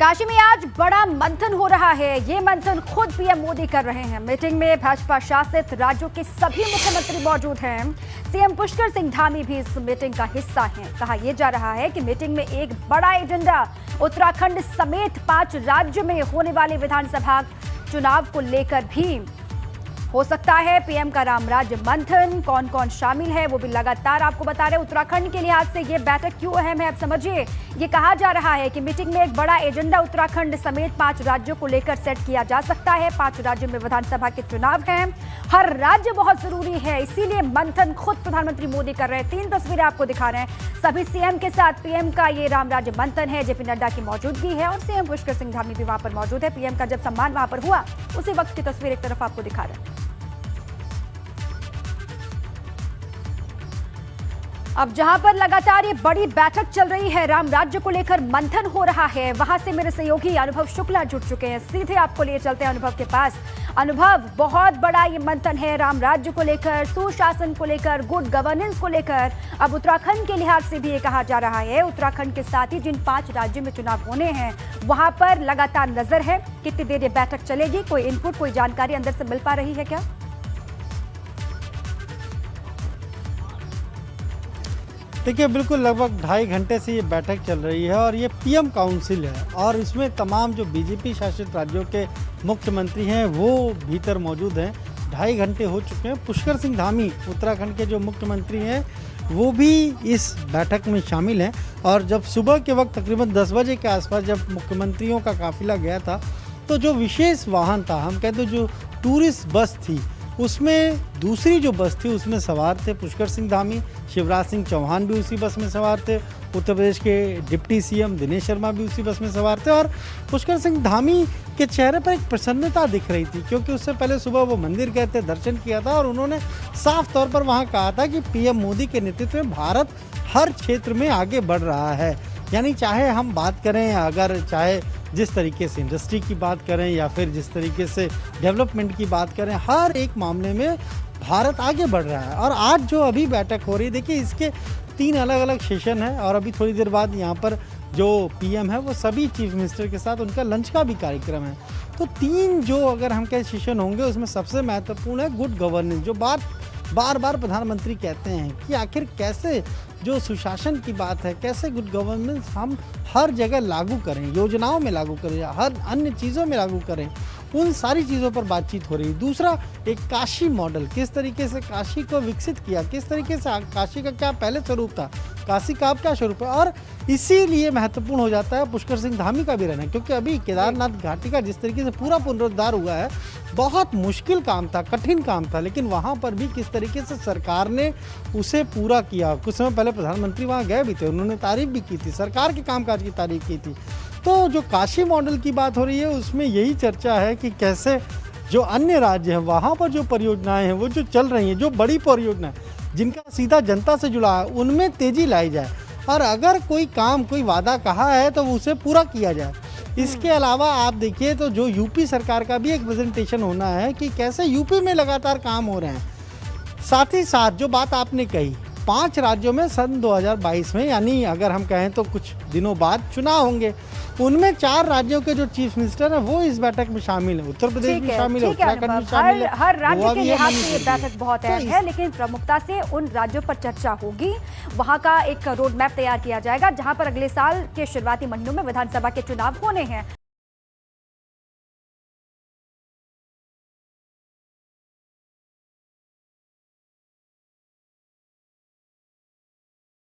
काशी में आज बड़ा मंथन हो रहा है। ये मंथन खुद पीएम मोदी कर रहे हैं। मीटिंग में भाजपा शासित राज्यों के सभी मुख्यमंत्री मौजूद हैं। सीएम पुष्कर सिंह धामी भी इस मीटिंग का हिस्सा हैं। कहा यह जा रहा है कि मीटिंग में एक बड़ा एजेंडा उत्तराखंड समेत 5 राज्यों में होने वाले विधानसभा चुनाव को लेकर भी हो सकता है। पीएम का राम राज्य मंथन, कौन कौन शामिल है वो भी लगातार आपको बता रहे हैं। उत्तराखंड के लिहाज से ये बैठक क्यों अहम है आप समझिए। ये कहा जा रहा है कि मीटिंग में एक बड़ा एजेंडा उत्तराखंड समेत 5 राज्यों को लेकर सेट किया जा सकता है। 5 राज्यों में विधानसभा के चुनाव हैं। हर राज्य बहुत जरूरी है, इसीलिए मंथन खुद प्रधानमंत्री मोदी कर रहे हैं। 3 तस्वीरें आपको दिखा रहे हैं। सभी सीएम के साथ पीएम का ये राम राज्य मंथन है। जेपी नड्डा की मौजूदगी है और सीएम पुष्कर सिंह धामी भी वहां पर मौजूद है। पीएम का जब सम्मान वहां पर हुआ उसी वक्त की तस्वीर एक तरफ आपको दिखा रहे हैं। अब जहां पर लगातार ये बड़ी बैठक चल रही है, राम राज्य को लेकर मंथन हो रहा है, वहां से मेरे सहयोगी अनुभव शुक्ला जुड़ चुके हैं। सीधे आपको लिए चलते हैं अनुभव के पास। अनुभव, बहुत बड़ा ये मंथन है राम राज्य को लेकर, सुशासन को लेकर, गुड गवर्नेंस को लेकर। अब उत्तराखंड के लिहाज से भी ये कहा जा रहा है, उत्तराखंड के साथ ही जिन 5 राज्यों में चुनाव होने हैं वहां पर लगातार नजर है। कितनी देर ये बैठक चलेगी, कोई इनपुट, कोई जानकारी अंदर से मिल पा रही है क्या? देखिए, बिल्कुल लगभग 2.5 घंटे से ये बैठक चल रही है और ये पीएम काउंसिल है और इसमें तमाम जो बीजेपी शासित राज्यों के मुख्यमंत्री हैं वो भीतर मौजूद हैं। 2.5 घंटे हो चुके हैं। पुष्कर सिंह धामी उत्तराखंड के जो मुख्यमंत्री हैं वो भी इस बैठक में शामिल हैं। और जब सुबह के वक्त तकरीबन 10 बजे के आसपास जब मुख्यमंत्रियों का काफिला गया था तो जो विशेष वाहन था, हम कहते जो टूरिस्ट बस थी, उसमें दूसरी जो बस थी उसमें सवार थे पुष्कर सिंह धामी, शिवराज सिंह चौहान भी उसी बस में सवार थे, उत्तर प्रदेश के डिप्टी सीएम दिनेश शर्मा भी उसी बस में सवार थे। और पुष्कर सिंह धामी के चेहरे पर एक प्रसन्नता दिख रही थी क्योंकि उससे पहले सुबह वो मंदिर गए थे, दर्शन किया था और उन्होंने साफ तौर पर वहाँ कहा था कि पीएम मोदी के नेतृत्व में भारत हर क्षेत्र में आगे बढ़ रहा है। यानी चाहे हम बात करें, अगर चाहे जिस तरीके से इंडस्ट्री की बात करें या फिर जिस तरीके से डेवलपमेंट की बात करें, हर एक मामले में भारत आगे बढ़ रहा है। और आज जो अभी बैठक हो रही है, देखिए इसके 3 अलग अलग सेशन हैं और अभी थोड़ी देर बाद यहाँ पर जो पीएम है वो सभी चीफ मिनिस्टर के साथ उनका लंच का भी कार्यक्रम है। तो 3 जो अगर हम कहें सेशन होंगे उसमें सबसे महत्वपूर्ण है गुड गवर्नेंस, जो बात बार बार प्रधानमंत्री कहते हैं कि आखिर कैसे जो सुशासन की बात है, कैसे गुड गवर्नेंस हम हर जगह लागू करें, योजनाओं में लागू करें, हर अन्य चीज़ों में लागू करें, उन सारी चीज़ों पर बातचीत हो रही है। दूसरा, एक काशी मॉडल, किस तरीके से काशी को विकसित किया, किस तरीके से काशी का क्या पहले स्वरूप था, काशी का अब क्या स्वरूप है। और इसीलिए महत्वपूर्ण हो जाता है पुष्कर सिंह धामी का भी रहना, क्योंकि अभी केदारनाथ घाटी का जिस तरीके से पूरा पुनरुद्धार हुआ है, बहुत मुश्किल काम था, कठिन काम था, लेकिन वहाँ पर भी किस तरीके से सरकार ने उसे पूरा किया। कुछ समय पहले प्रधानमंत्री वहाँ गए भी थे, उन्होंने तारीफ भी की थी, सरकार के कामकाज की तारीफ की थी। तो जो काशी मॉडल की बात हो रही है उसमें यही चर्चा है कि कैसे जो अन्य राज्य हैं वहाँ पर जो परियोजनाएं हैं वो जो चल रही हैं, जो बड़ी परियोजनाएं जिनका सीधा जनता से जुड़ा है, उनमें तेजी लाई जाए और अगर कोई काम, कोई वादा कहा है तो उसे पूरा किया जाए। इसके अलावा आप देखिए तो जो यूपी सरकार का भी एक प्रेजेंटेशन होना है कि कैसे यूपी में लगातार काम हो रहे हैं। साथ ही साथ जो बात आपने कही, 5 राज्यों में सन 2022 में, यानी अगर हम कहें तो कुछ दिनों बाद चुनाव होंगे, उनमें 4 राज्यों के जो चीफ मिनिस्टर हैं वो इस बैठक में शामिल है। उत्तर प्रदेश भी शामिल है, उत्तराखंड भी शामिल है। हर राज्य के लिहाज से ये बैठक बहुत अहम है, लेकिन प्रमुखता से उन राज्यों पर चर्चा होगी। वहां का एक रोड मैप तैयार किया जाएगा जहां पर अगले साल के शुरुआती महीनों में विधानसभा के चुनाव होने हैं।